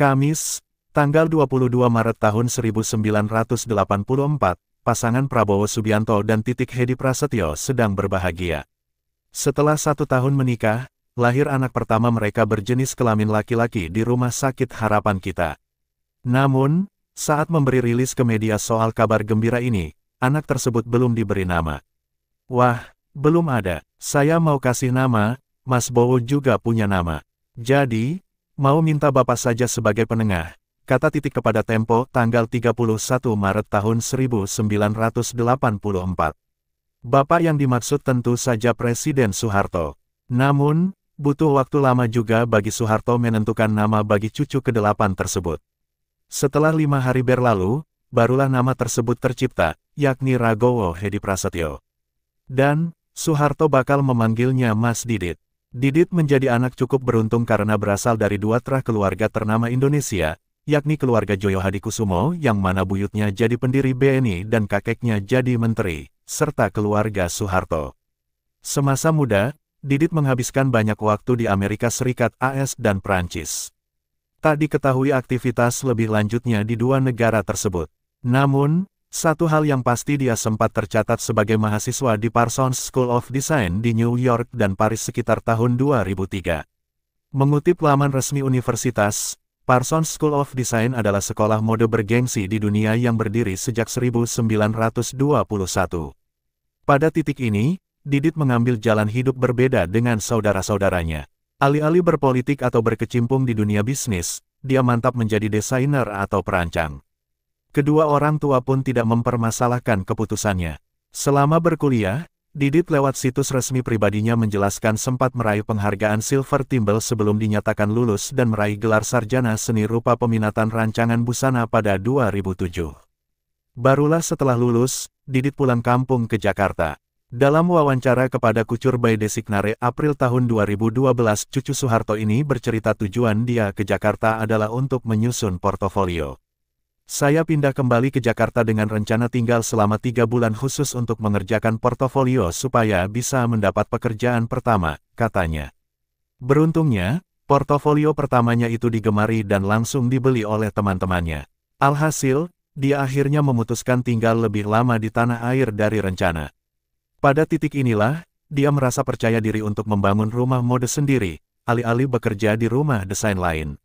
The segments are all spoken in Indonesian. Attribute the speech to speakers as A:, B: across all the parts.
A: Kamis, tanggal 22 Maret tahun 1984, pasangan Prabowo Subianto dan Titik Hedi Prasetyo sedang berbahagia. Setelah 1 tahun menikah, lahir anak pertama mereka berjenis kelamin laki-laki di Rumah Sakit Harapan Kita. Namun, saat memberi rilis ke media soal kabar gembira ini, anak tersebut belum diberi nama. Wah, belum ada. Saya mau kasih nama, Mas Bowo juga punya nama. Jadi, mau minta Bapak saja sebagai penengah, kata Titik kepada Tempo tanggal 31 Maret tahun 1984. Bapak yang dimaksud tentu saja Presiden Soeharto. Namun, butuh waktu lama juga bagi Soeharto menentukan nama bagi cucu ke-8 tersebut. Setelah 5 hari berlalu, barulah nama tersebut tercipta, yakni Ragowo Hedi Prasetyo. Dan, Soeharto bakal memanggilnya Mas Didit. Didit menjadi anak cukup beruntung karena berasal dari 2 terah keluarga ternama Indonesia, yakni keluarga Joyo Hadikusumo yang mana buyutnya jadi pendiri BNI dan kakeknya jadi menteri, serta keluarga Soeharto. Semasa muda, Didit menghabiskan banyak waktu di Amerika Serikat AS dan Prancis. Tak diketahui aktivitas lebih lanjutnya di 2 negara tersebut. Namun, satu hal yang pasti dia sempat tercatat sebagai mahasiswa di Parsons School of Design di New York dan Paris sekitar tahun 2003. Mengutip laman resmi universitas, Parsons School of Design adalah sekolah mode bergengsi di dunia yang berdiri sejak 1921. Pada titik ini, Didit mengambil jalan hidup berbeda dengan saudara-saudaranya. Alih-alih berpolitik atau berkecimpung di dunia bisnis, dia mantap menjadi desainer atau perancang. Kedua orang tua pun tidak mempermasalahkan keputusannya. Selama berkuliah, Didit lewat situs resmi pribadinya menjelaskan sempat meraih penghargaan Silver Thimble sebelum dinyatakan lulus dan meraih gelar sarjana seni rupa peminatan rancangan busana pada 2007. Barulah setelah lulus, Didit pulang kampung ke Jakarta. Dalam wawancara kepada Kucur by Designare April tahun 2012, cucu Soeharto ini bercerita tujuan dia ke Jakarta adalah untuk menyusun portofolio. Saya pindah kembali ke Jakarta dengan rencana tinggal selama 3 bulan khusus untuk mengerjakan portofolio supaya bisa mendapat pekerjaan pertama, katanya. Beruntungnya, portofolio pertamanya itu digemari dan langsung dibeli oleh teman-temannya. Alhasil, dia akhirnya memutuskan tinggal lebih lama di tanah air dari rencana. Pada titik inilah, dia merasa percaya diri untuk membangun rumah mode sendiri, alih-alih bekerja di rumah desain lain.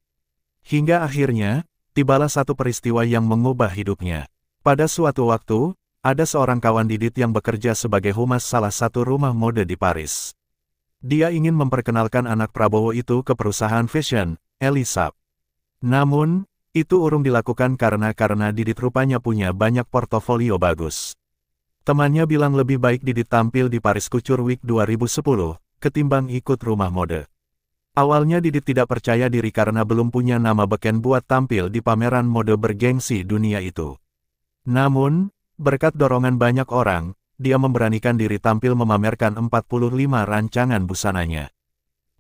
A: Hingga akhirnya, tibalah satu peristiwa yang mengubah hidupnya. Pada suatu waktu, ada seorang kawan Didit yang bekerja sebagai humas salah satu rumah mode di Paris. Dia ingin memperkenalkan anak Prabowo itu ke perusahaan fashion, Elisab. Namun, itu urung dilakukan karena Didit rupanya punya banyak portofolio bagus. Temannya bilang lebih baik Didit tampil di Paris Couture Week 2010, ketimbang ikut rumah mode. Awalnya Didit tidak percaya diri karena belum punya nama beken buat tampil di pameran mode bergengsi dunia itu. Namun, berkat dorongan banyak orang, dia memberanikan diri tampil memamerkan 45 rancangan busananya.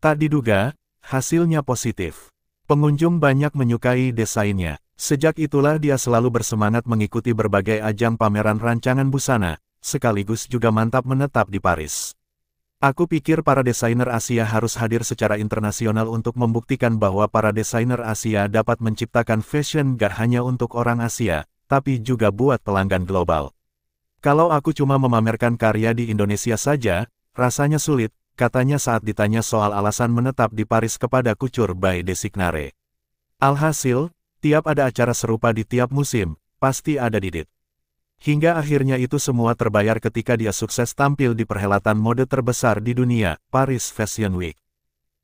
A: Tak diduga, hasilnya positif. Pengunjung banyak menyukai desainnya. Sejak itulah dia selalu bersemangat mengikuti berbagai ajang pameran rancangan busana, sekaligus juga mantap menetap di Paris. Aku pikir para desainer Asia harus hadir secara internasional untuk membuktikan bahwa para desainer Asia dapat menciptakan fashion gak hanya untuk orang Asia, tapi juga buat pelanggan global. Kalau aku cuma memamerkan karya di Indonesia saja, rasanya sulit, katanya saat ditanya soal alasan menetap di Paris kepada Kucur by Designare. Alhasil, tiap ada acara serupa di tiap musim, pasti ada Didit. Hingga akhirnya itu semua terbayar ketika dia sukses tampil di perhelatan mode terbesar di dunia, Paris Fashion Week.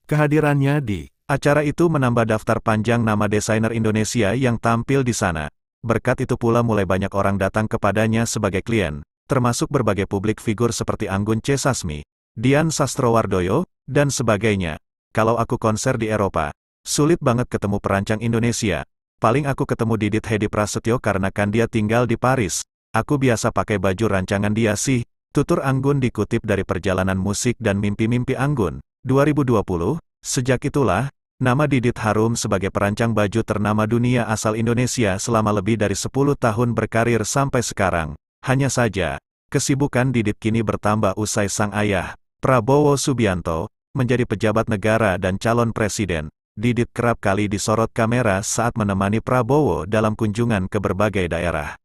A: Kehadirannya di acara itu menambah daftar panjang nama desainer Indonesia yang tampil di sana. Berkat itu pula mulai banyak orang datang kepadanya sebagai klien, termasuk berbagai publik figur seperti Anggun C. Sasmi, Dian Sastrowardoyo, dan sebagainya. Kalau aku konser di Eropa, sulit banget ketemu perancang Indonesia. Paling aku ketemu Didit Hedi Prasetyo karena kan dia tinggal di Paris. Aku biasa pakai baju rancangan dia sih, tutur Anggun dikutip dari Perjalanan Musik dan Mimpi-Mimpi Anggun, 2020. Sejak itulah, nama Didit harum sebagai perancang baju ternama dunia asal Indonesia selama lebih dari 10 tahun berkarir sampai sekarang. Hanya saja, kesibukan Didit kini bertambah usai sang ayah, Prabowo Subianto, menjadi pejabat negara dan calon presiden. Didit kerap kali disorot kamera saat menemani Prabowo dalam kunjungan ke berbagai daerah.